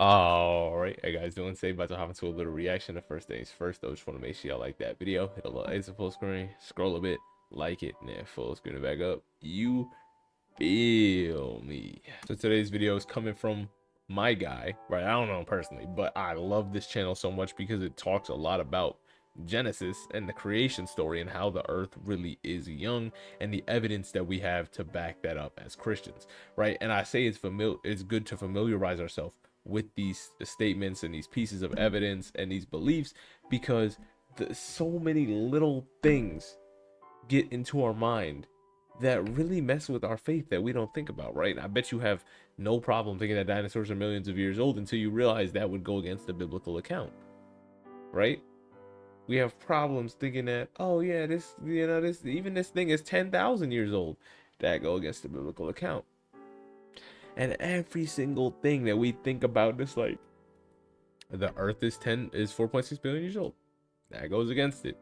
All right, hey guys, doing say about to hop into a little reaction. The first things first, though, just want to make sure y'all like that video. Hit a little exit full screen, scroll a bit, like it, and then full screen it back up. You feel me? So today's video is coming from my guy, right? I don't know him personally, but I love this channel so much because it talks a lot about Genesis and the creation story and how the earth really is young and the evidence that we have to back that up as Christians, right? And I say it's good to familiarize ourselves with these statements and these pieces of evidence and these beliefs because so many little things get into our mind that really mess with our faith that we don't think about, right? I bet you have no problem thinking that dinosaurs are millions of years old until you realize that would go against the biblical account, right? We have problems thinking that, oh yeah, this thing is 10,000 years old. That go against the biblical account. And every single thing that we think about, just like the earth is 4.6 billion years old. That goes against it.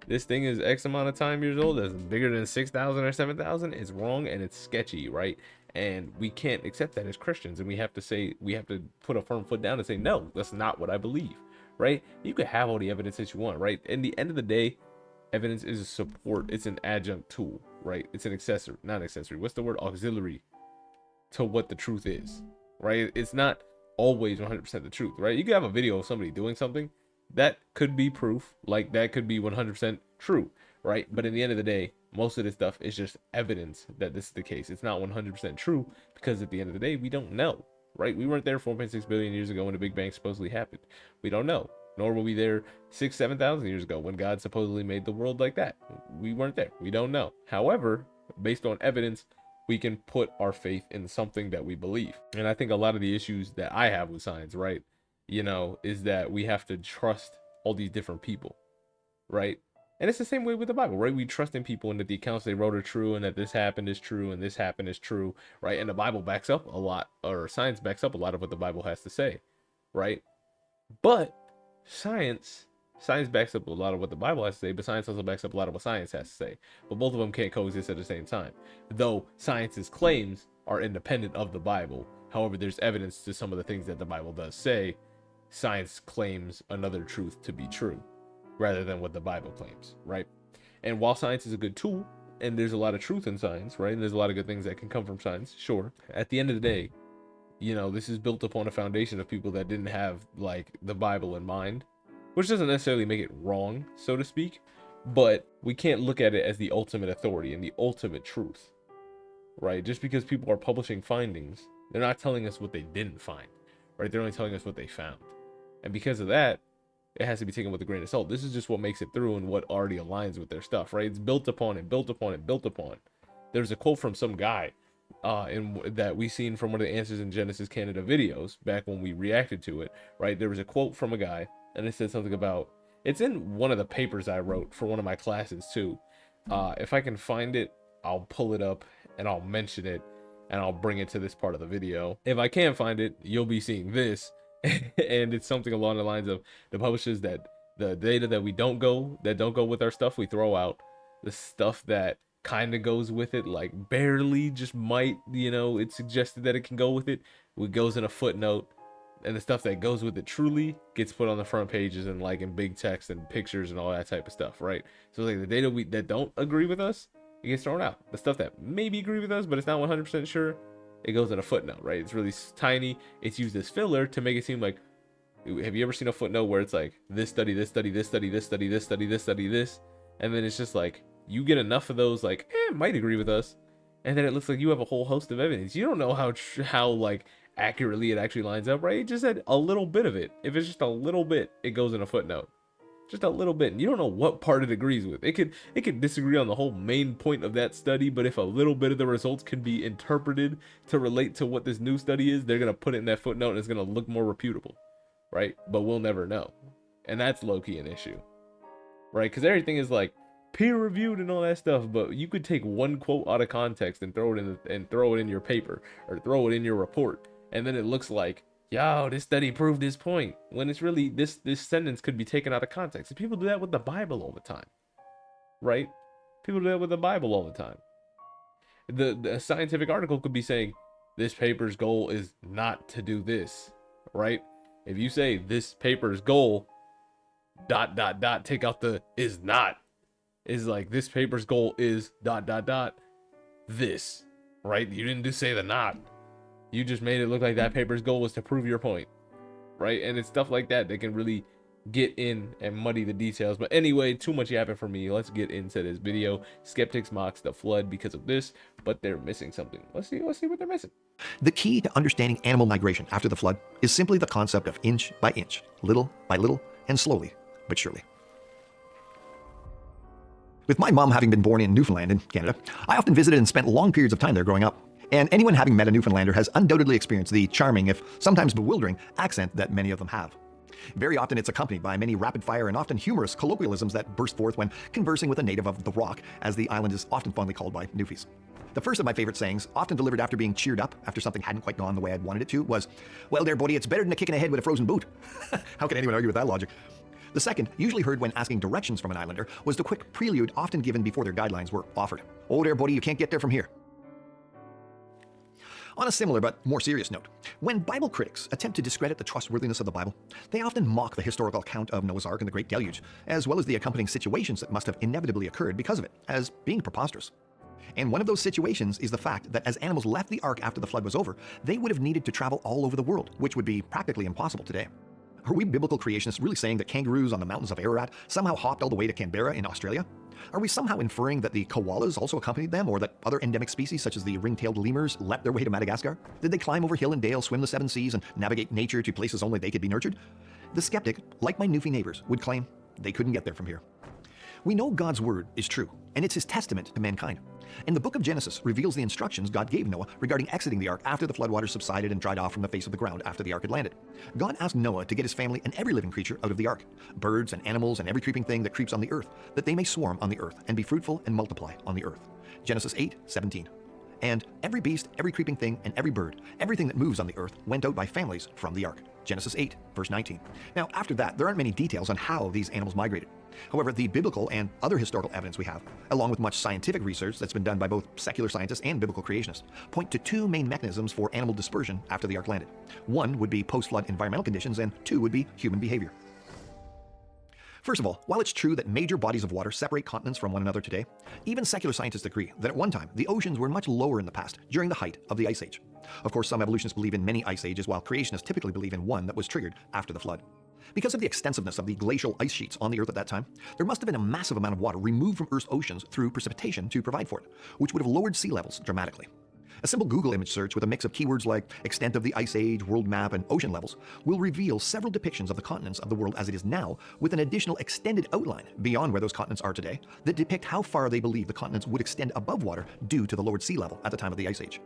This thing is X amount of time years old, that's bigger than 6,000 or 7,000. It's wrong and it's sketchy, right? And we can't accept that as Christians. And we have to put a firm foot down and say, no, that's not what I believe, right? You can have all the evidence that you want, right? In the end of the day, evidence is a support. It's an adjunct tool, right? It's an accessory, not accessory. What's the word? Auxiliary to what the truth is, right? It's not always 100% the truth, right? You could have a video of somebody doing something that could be proof, like that could be 100% true, right? But in the end of the day, most of this stuff is just evidence that this is the case. It's not 100% true because at the end of the day, we don't know, right? We weren't there 4.6 billion years ago when the Big Bang supposedly happened. We don't know. Nor were we there 7,000 years ago when God supposedly made the world like that. We weren't there. We don't know. However, based on evidence, we can put our faith in something that we believe. And I think a lot of the issues that I have with science, right, is that we have to trust all these different people, right? And it's the same way with the Bible, right? We trust in people and that the accounts they wrote are true and that this happened is true and this happened is true, right? And the Bible backs up a lot, or science backs up a lot of what the Bible has to say, right? But science science backs up a lot of what the Bible has to say, but science also backs up a lot of what science has to say. But both of them can't coexist at the same time. Though science's claims are independent of the Bible. However, there's evidence to some of the things that the Bible does say. Science claims another truth to be true rather than what the Bible claims, right? And while science is a good tool, and there's a lot of truth in science, right? And there's a lot of good things that can come from science, sure. At the end of the day, this is built upon a foundation of people that didn't have like the Bible in mind, which doesn't necessarily make it wrong, so to speak, but we can't look at it as the ultimate authority and the ultimate truth, right? Just because people are publishing findings, they're not telling us what they didn't find, right? They're only telling us what they found. And because of that, it has to be taken with a grain of salt. This is just what makes it through and what already aligns with their stuff, right? It's built upon and built upon and built upon. There's a quote from some guy that we seen from one of the Answers in Genesis Canada videos back when we reacted to it, right? There was a quote from a guy, and it said something about, it's in one of the papers I wrote for one of my classes too. If I can find it, I'll pull it up and I'll mention it and I'll bring it to this part of the video. If I can't find it, you'll be seeing this. And it's something along the lines of the publishers that the data that don't go with our stuff, we throw out. The stuff that kind of goes with it, like barely, just might, it's suggested that it can go with it, it goes in a footnote. And the stuff that goes with it truly gets put on the front pages and like in big text and pictures and all that type of stuff, right? So like the data that don't agree with us, it gets thrown out. The stuff that maybe agree with us but it's not 100% sure, it goes in a footnote, right? It's really tiny. It's used as filler to make it seem like, have you ever seen a footnote where it's like this study, this study, this study, this study, this study, this study, this, and then it's just like you get enough of those, like, it might agree with us, and then it looks like you have a whole host of evidence. You don't know how like accurately it actually lines up, right? It just said a little bit of it. If it's just a little bit, it goes in a footnote. Just a little bit. And you don't know what part it agrees with. It could disagree on the whole main point of that study, but if a little bit of the results can be interpreted to relate to what this new study is, they're gonna put it in that footnote and it's gonna look more reputable, right? But we'll never know. And that's low-key an issue, right? Because everything is like peer-reviewed and all that stuff, but you could take one quote out of context and throw it in your paper or throw it in your report, and then it looks like, yo, this study proved this point, when it's really this sentence could be taken out of context. And people do that with the Bible all the time, right? People do that with the Bible all the time. The scientific article could be saying this paper's goal is not to do this, right? If you say this paper's goal, ... take out the is not. Is like this paper's goal is ... this, right? You didn't just say the not. You just made it look like that paper's goal was to prove your point, right? And it's stuff like that that can really get in and muddy the details. But anyway, too much yapping for me. Let's get into this video. Skeptics mocks the flood because of this, but they're missing something. Let's see what they're missing. The key to understanding animal migration after the flood is simply the concept of inch by inch, little by little, and slowly but surely. With my mom having been born in Newfoundland in Canada, I often visited and spent long periods of time there growing up. And anyone having met a Newfoundlander has undoubtedly experienced the charming, if sometimes bewildering, accent that many of them have. Very often it's accompanied by many rapid-fire and often humorous colloquialisms that burst forth when conversing with a native of the Rock, as the island is often fondly called by Newfies. The first of my favorite sayings, often delivered after being cheered up after something hadn't quite gone the way I'd wanted it to, was, "Well there, buddy, it's better than a kick in the head with a frozen boot." How can anyone argue with that logic? The second, usually heard when asking directions from an islander, was the quick prelude often given before their guidelines were offered. "Oh there, buddy, you can't get there from here." On a similar but more serious note, when Bible critics attempt to discredit the trustworthiness of the Bible, they often mock the historical account of Noah's Ark and the Great Deluge, as well as the accompanying situations that must have inevitably occurred because of it, as being preposterous. And one of those situations is the fact that as animals left the Ark after the flood was over, they would have needed to travel all over the world, which would be practically impossible today. Are we biblical creationists really saying that kangaroos on the mountains of Ararat somehow hopped all the way to Canberra in Australia? Are we somehow inferring that the koalas also accompanied them, or that other endemic species such as the ring-tailed lemurs leapt their way to Madagascar? Did they climb over hill and dale, swim the seven seas, and navigate nature to places only they could be nurtured? The skeptic, like my Newfie neighbors, would claim they couldn't get there from here. We know God's word is true, and it's his testament to mankind. And the book of Genesis reveals the instructions God gave Noah regarding exiting the ark after the floodwaters subsided and dried off from the face of the ground after the ark had landed. God asked Noah to get his family and every living creature out of the ark, birds and animals and every creeping thing that creeps on the earth, that they may swarm on the earth and be fruitful and multiply on the earth. Genesis 8:17. And every beast, every creeping thing, and every bird, everything that moves on the earth, went out by families from the ark. Genesis 8, verse 19. Now, after that, there aren't many details on how these animals migrated. However, the biblical and other historical evidence we have, along with much scientific research that's been done by both secular scientists and biblical creationists, point to two main mechanisms for animal dispersion after the ark landed. One would be post-flood environmental conditions, and two would be human behavior. First of all, while it's true that major bodies of water separate continents from one another today, even secular scientists agree that at one time the oceans were much lower in the past, during the height of the Ice Age. Of course, some evolutionists believe in many ice ages, while creationists typically believe in one that was triggered after the flood. Because of the extensiveness of the glacial ice sheets on the Earth at that time, there must have been a massive amount of water removed from Earth's oceans through precipitation to provide for it, which would have lowered sea levels dramatically. A simple Google image search with a mix of keywords like extent of the ice age, world map, and ocean levels will reveal several depictions of the continents of the world as it is now, with an additional extended outline beyond where those continents are today that depict how far they believe the continents would extend above water due to the lowered sea level at the time of the Ice Age.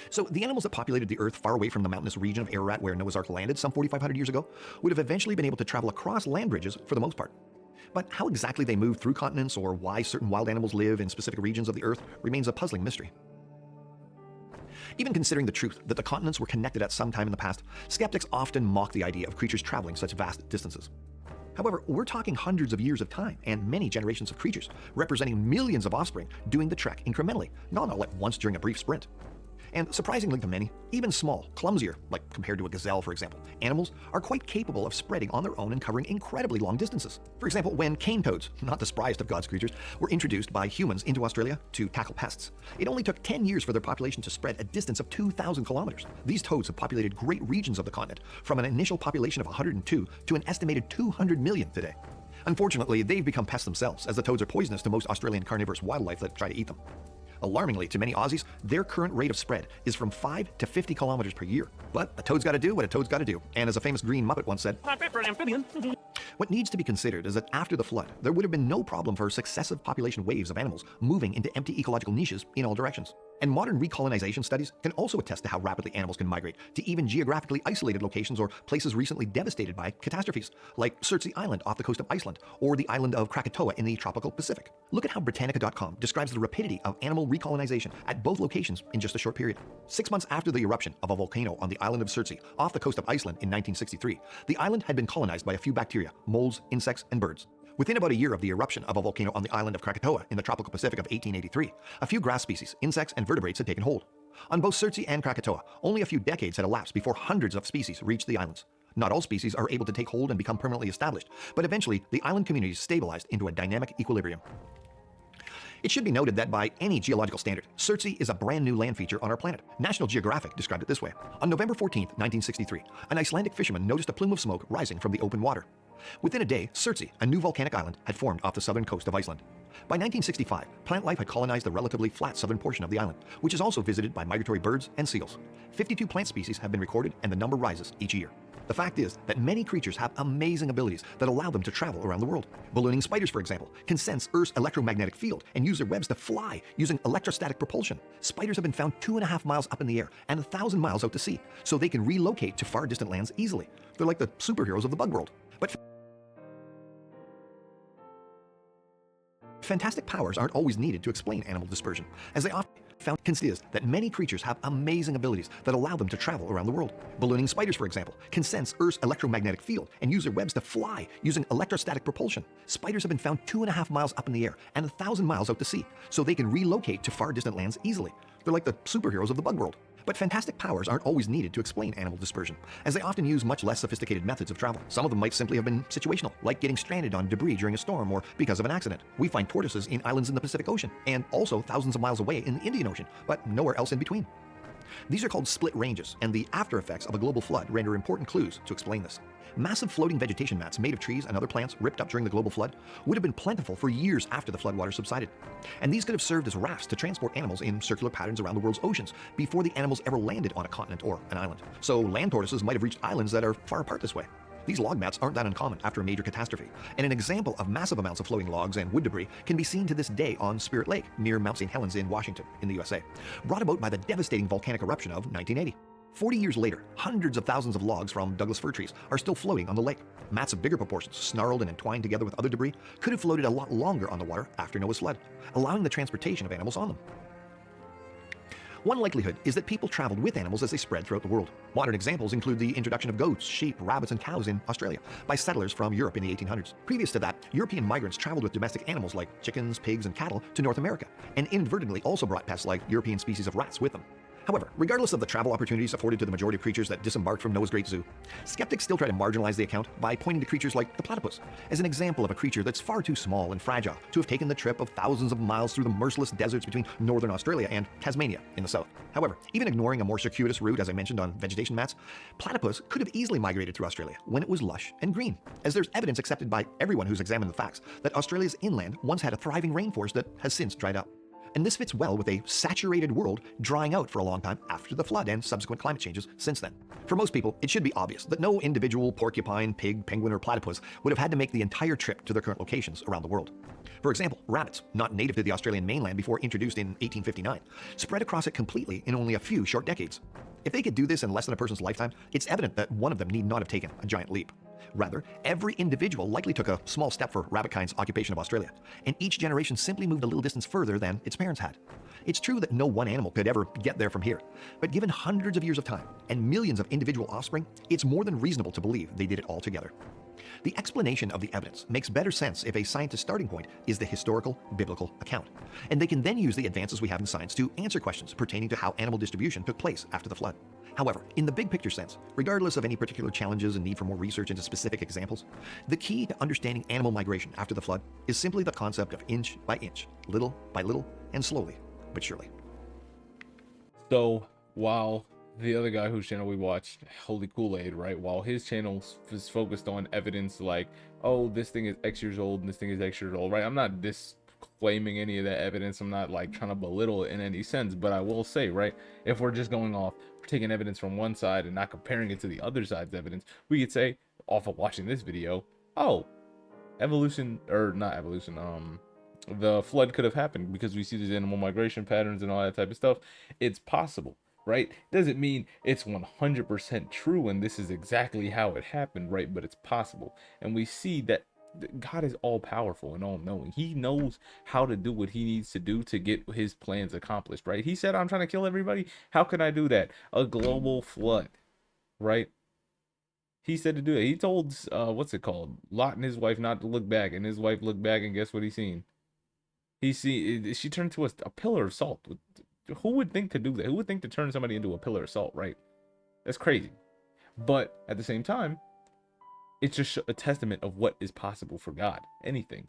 So the animals that populated the Earth far away from the mountainous region of Ararat where Noah's Ark landed some 4,500 years ago would have eventually been able to travel across land bridges for the most part. But how exactly they moved through continents or why certain wild animals live in specific regions of the Earth remains a puzzling mystery. Even considering the truth that the continents were connected at some time in the past, skeptics often mock the idea of creatures traveling such vast distances. However, we're talking hundreds of years of time and many generations of creatures, representing millions of offspring doing the trek incrementally, not all at once during a brief sprint. And surprisingly to many, even small, clumsier, like compared to a gazelle for example, animals are quite capable of spreading on their own and covering incredibly long distances. For example, when cane toads, not the spryest of God's creatures, were introduced by humans into Australia to tackle pests, it only took 10 years for their population to spread a distance of 2,000 kilometers. These toads have populated great regions of the continent, from an initial population of 102 to an estimated 200 million today. Unfortunately, they've become pests themselves, as the toads are poisonous to most Australian carnivorous wildlife that try to eat them. Alarmingly, to many Aussies, their current rate of spread is from 5 to 50 kilometers per year. But a toad's got to do what a toad's got to do. And as a famous green Muppet once said, "Not fit for an amphibian." What needs to be considered is that after the flood, there would have been no problem for successive population waves of animals moving into empty ecological niches in all directions. And modern recolonization studies can also attest to how rapidly animals can migrate to even geographically isolated locations or places recently devastated by catastrophes, like Surtsey Island off the coast of Iceland, or the island of Krakatoa in the tropical Pacific. Look at how Britannica.com describes the rapidity of animal recolonization at both locations in just a short period. 6 months after the eruption of a volcano on the island of Surtsey off the coast of Iceland in 1963, the island had been colonized by a few bacteria, moles, insects, and birds. Within about a year of the eruption of a volcano on the island of Krakatoa in the tropical Pacific of 1883, a few grass species, insects, and vertebrates had taken hold. On both Surtsey and Krakatoa, only a few decades had elapsed before hundreds of species reached the islands. Not all species are able to take hold and become permanently established, but eventually the island communities stabilized into a dynamic equilibrium. It should be noted that by any geological standard, Surtsey is a brand new land feature on our planet. National Geographic described it this way. On November 14, 1963, an Icelandic fisherman noticed a plume of smoke rising from the open water. Within a day, Surtsey, a new volcanic island, had formed off the southern coast of Iceland. By 1965, plant life had colonized the relatively flat southern portion of the island, which is also visited by migratory birds and seals. 52 plant species have been recorded, and the number rises each year. The fact is that many creatures have amazing abilities that allow them to travel around the world. Ballooning spiders, for example, can sense Earth's electromagnetic field and use their webs to fly using electrostatic propulsion. Spiders have been found 2.5 miles up in the air and 1,000 miles out to sea, so they can relocate to far distant lands easily. They're like the superheroes of the bug world. But fantastic powers aren't always needed to explain animal dispersion, as they often found is that many creatures have amazing abilities that allow them to travel around the world. Ballooning spiders, for example, can sense Earth's electromagnetic field and use their webs to fly using electrostatic propulsion. Spiders have been found 2.5 miles up in the air and 1,000 miles out to sea, so they can relocate to far distant lands easily. They're like the superheroes of the bug world. But fantastic powers aren't always needed to explain animal dispersion, as they often use much less sophisticated methods of travel. Some of them might simply have been situational, like getting stranded on debris during a storm or because of an accident. We find tortoises in islands in the Pacific Ocean, and also thousands of miles away in the Indian Ocean, but nowhere else in between. These are called split ranges, and the after effects of a global flood render important clues to explain this. Massive floating vegetation mats made of trees and other plants ripped up during the global flood would have been plentiful for years after the floodwaters subsided. And these could have served as rafts to transport animals in circular patterns around the world's oceans before the animals ever landed on a continent or an island. So land tortoises might have reached islands that are far apart this way. These log mats aren't that uncommon after a major catastrophe, and an example of massive amounts of floating logs and wood debris can be seen to this day on Spirit Lake, near Mount St. Helens in Washington, in the USA, brought about by the devastating volcanic eruption of 1980. 40 years later, hundreds of thousands of logs from Douglas fir trees are still floating on the lake. Mats of bigger proportions, snarled and entwined together with other debris, could have floated a lot longer on the water after Noah's flood, allowing the transportation of animals on them. One likelihood is that people traveled with animals as they spread throughout the world. Modern examples include the introduction of goats, sheep, rabbits, and cows in Australia by settlers from Europe in the 1800s. Previous to that, European migrants traveled with domestic animals like chickens, pigs, and cattle to North America, and inadvertently also brought pests like European species of rats with them. However, regardless of the travel opportunities afforded to the majority of creatures that disembarked from Noah's Great Zoo, skeptics still try to marginalize the account by pointing to creatures like the platypus as an example of a creature that's far too small and fragile to have taken the trip of thousands of miles through the merciless deserts between northern Australia and Tasmania in the south. However, even ignoring a more circuitous route, as I mentioned, on vegetation mats, platypus could have easily migrated through Australia when it was lush and green, as there's evidence accepted by everyone who's examined the facts that Australia's inland once had a thriving rainforest that has since dried up. And this fits well with a saturated world drying out for a long time after the flood and subsequent climate changes since then. For most people, it should be obvious that no individual porcupine, pig, penguin, or platypus would have had to make the entire trip to their current locations around the world. For example, rabbits, not native to the Australian mainland before introduced in 1859, spread across it completely in only a few short decades. If they could do this in less than a person's lifetime, it's evident that one of them need not have taken a giant leap. Rather, every individual likely took a small step for rabbitkind's occupation of Australia, and each generation simply moved a little distance further than its parents had. It's true that no one animal could ever get there from here, but given hundreds of years of time and millions of individual offspring, it's more than reasonable to believe they did it all together. The explanation of the evidence makes better sense if a scientist's starting point is the historical, biblical account, and they can then use the advances we have in science to answer questions pertaining to how animal distribution took place after the flood. However, in the big picture sense, regardless of any particular challenges and need for more research into specific examples, the key to understanding animal migration after the flood is simply the concept of inch by inch, little by little, and slowly but surely. So while the other guy whose channel we watched, Holy Kool-Aid, right, while his channel was focused on evidence like, oh, this thing is X years old and this thing is X years old, right? I'm not disclaiming any of that evidence. I'm not like trying to belittle it in any sense, but I will say, right, if we're just going off, we're taking evidence from one side and not comparing it to the other side's evidence, we could say, off of watching this video, oh, evolution, or not evolution, the flood could have happened because we see these animal migration patterns and all that type of stuff. It's possible, right? Doesn't mean it's 100% true and this is exactly how it happened, right? But it's possible. And we see that God is all powerful and all knowing. He knows how to do what he needs to do to get his plans accomplished, right? He said, I'm trying to kill everybody. How can I do that? A global flood, right? He said to do it. He told, what's it called? Lot and his wife not to look back, and his wife looked back, and guess what he seen? She turned to a pillar of salt. Who would think to do that? Who would think to turn somebody into a pillar of salt, right? That's crazy. But at the same time, it's just a testament of what is possible for God. Anything,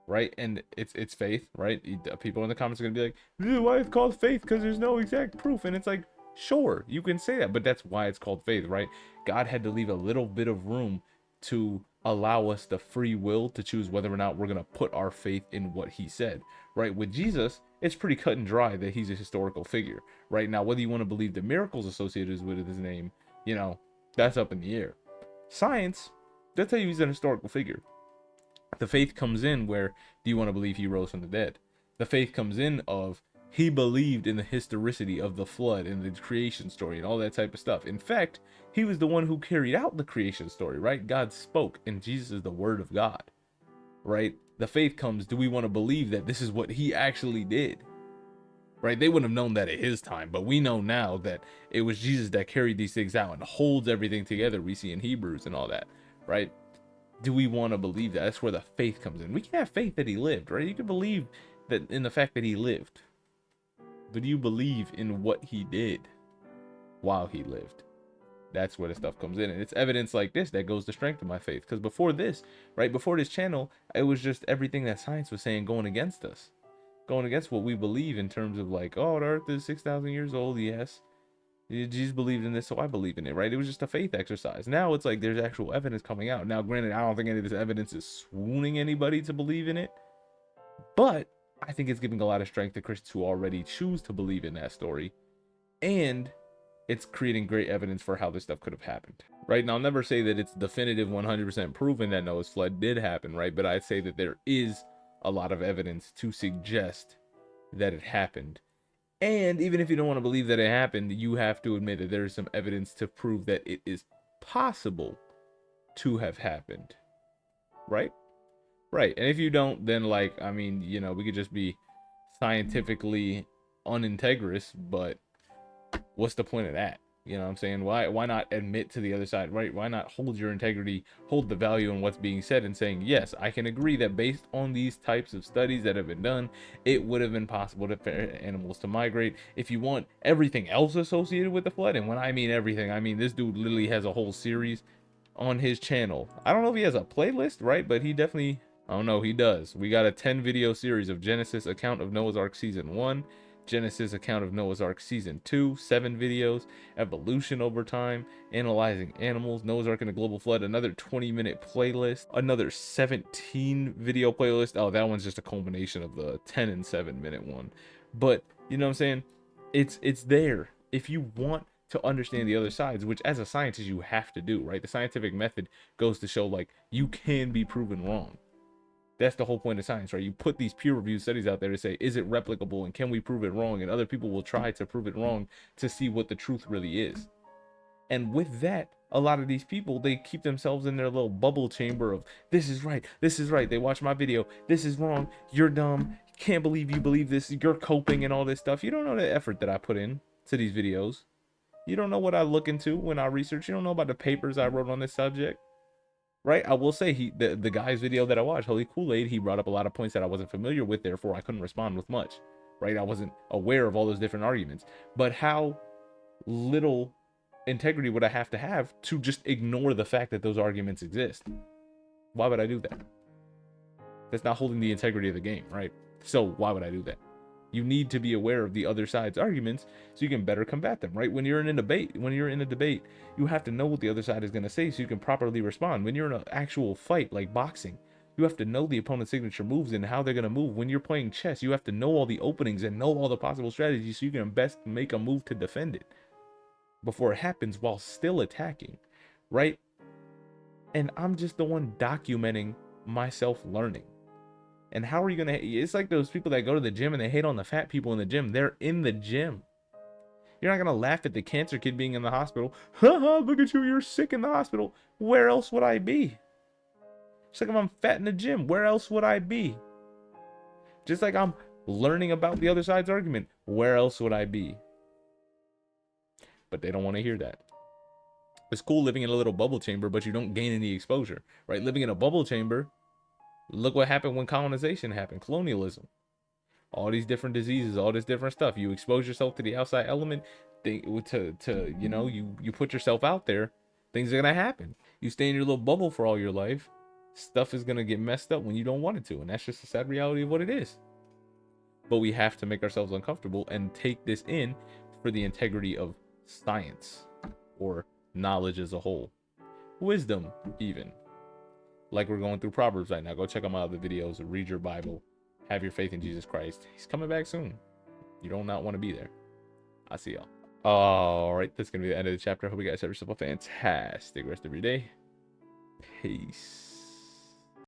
right? And it's faith, right? People in the comments are gonna be like, why it's called faith? Because there's no exact proof. And it's like, sure, you can say that, but that's why it's called faith, right? God had to leave a little bit of room to allow us the free will to choose whether or not we're gonna put our faith in what he said, right? With Jesus, it's pretty cut and dry that he's a historical figure, right? Now, whether you want to believe the miracles associated with his name, you know, that's up in the air. Science, they'll tell you he's an historical figure. The faith comes in where, do you want to believe he rose from the dead? The faith comes in of, he believed in the historicity of the flood and the creation story and all that type of stuff. In fact, he was the one who carried out the creation story, right? God spoke, and Jesus is the word of God, right? The faith comes, do we want to believe that this is what he actually did? Right? They wouldn't have known that at his time, but we know now that it was Jesus that carried these things out and holds everything together. We see in Hebrews and all that, right? Do we want to believe that? That's where the faith comes in. We can have faith that he lived, right? You can believe that in the fact that he lived, but do you believe in what he did while he lived? That's where the stuff comes in, and it's evidence like this that goes to strengthen my faith. Because before this, right before this channel, it was just everything that science was saying going against us, going against what we believe in terms of like, oh, the earth is 6,000 years old. Yes, Jesus believed in this, so I believe in it, right? It was just a faith exercise. Now it's like there's actual evidence coming out. Now, granted, I don't think any of this evidence is swooning anybody to believe in it, but I think it's giving a lot of strength to Christians who already choose to believe in that story, and it's creating great evidence for how this stuff could have happened, right? And I'll never say that it's definitive 100% proven that Noah's flood did happen, right? But I'd say that there is a lot of evidence to suggest that it happened. And even if you don't want to believe that it happened, you have to admit that there is some evidence to prove that it is possible to have happened, right? Right. And if you don't, then like, I mean, you know, we could just be scientifically unintegrous, but what's the point of that? You know what I'm saying? Why not admit to the other side, right? Why not hold your integrity, hold the value in what's being said and saying, yes, I can agree that based on these types of studies that have been done, it would have been possible for animals to migrate. If you want everything else associated with the flood, and when I mean everything, I mean this dude literally has a whole series on his channel. I don't know if he has a playlist, right? But he definitely, I don't know, he does. We got a 10 video series of Genesis account of Noah's Ark season 1, Genesis account of Noah's Ark season 2, 7 videos, evolution over time, analyzing animals, Noah's Ark and the global flood, another 20-minute playlist, another 17 video playlist. Oh, that one's just a culmination of the 10 and 7-minute one. But you know what I'm saying? It's there if you want to understand the other sides, which as a scientist you have to do, right? The scientific method goes to show like you can be proven wrong. That's the whole point of science, right? You put these peer-reviewed studies out there to say, is it replicable and can we prove it wrong? And other people will try to prove it wrong to see what the truth really is. And with that, a lot of these people, they keep themselves in their little bubble chamber of, this is right, this is right. They watch my video, this is wrong, you're dumb, can't believe you believe this, you're coping and all this stuff. You don't know the effort that I put in to these videos. You don't know what I look into when I research. You don't know about the papers I wrote on this subject. Right, I will say the guy's video that I watched, Holy Kool-Aid, he brought up a lot of points that I wasn't familiar with, therefore I couldn't respond with much. Right, I wasn't aware of all those different arguments. But how little integrity would I have to just ignore the fact that those arguments exist? Why would I do that? That's not holding the integrity of the game, right? So why would I do that? You need to be aware of the other side's arguments so you can better combat them, right? When you're in a debate, you have to know what the other side is going to say so you can properly respond. When you're in an actual fight like boxing, you have to know the opponent's signature moves and how they're going to move. When you're playing chess, you have to know all the openings and know all the possible strategies so you can best make a move to defend it before it happens while still attacking, right? And I'm just the one documenting myself learning. And how are you gonna? It's like those people that go to the gym and they hate on the fat people in the gym. They're in the gym. You're not gonna laugh at the cancer kid being in the hospital. Haha, look at you, you're sick in the hospital. Where else would I be? Just like if I'm fat in the gym, where else would I be? Just like I'm learning about the other side's argument, where else would I be? But they don't want to hear that. It's cool living in a little bubble chamber, but you don't gain any exposure, right? Living in a bubble chamber, look what happened when colonization happened, colonialism. All these different diseases, all this different stuff. You expose yourself to the outside element, you put yourself out there, Things are gonna happen. You stay in your little bubble for all your life, stuff is gonna get messed up when you don't want it to, and that's just the sad reality of what it is. But we have to make ourselves uncomfortable and take this in for the integrity of science or knowledge as a whole. Wisdom, even. Like we're going through Proverbs right now. Go check out my other videos. Read your Bible. Have your faith in Jesus Christ. He's coming back soon. You don't not want to be there. I'll see y'all. All right, that's going to be the end of the chapter. I hope you guys have yourself a fantastic rest of your day. Peace.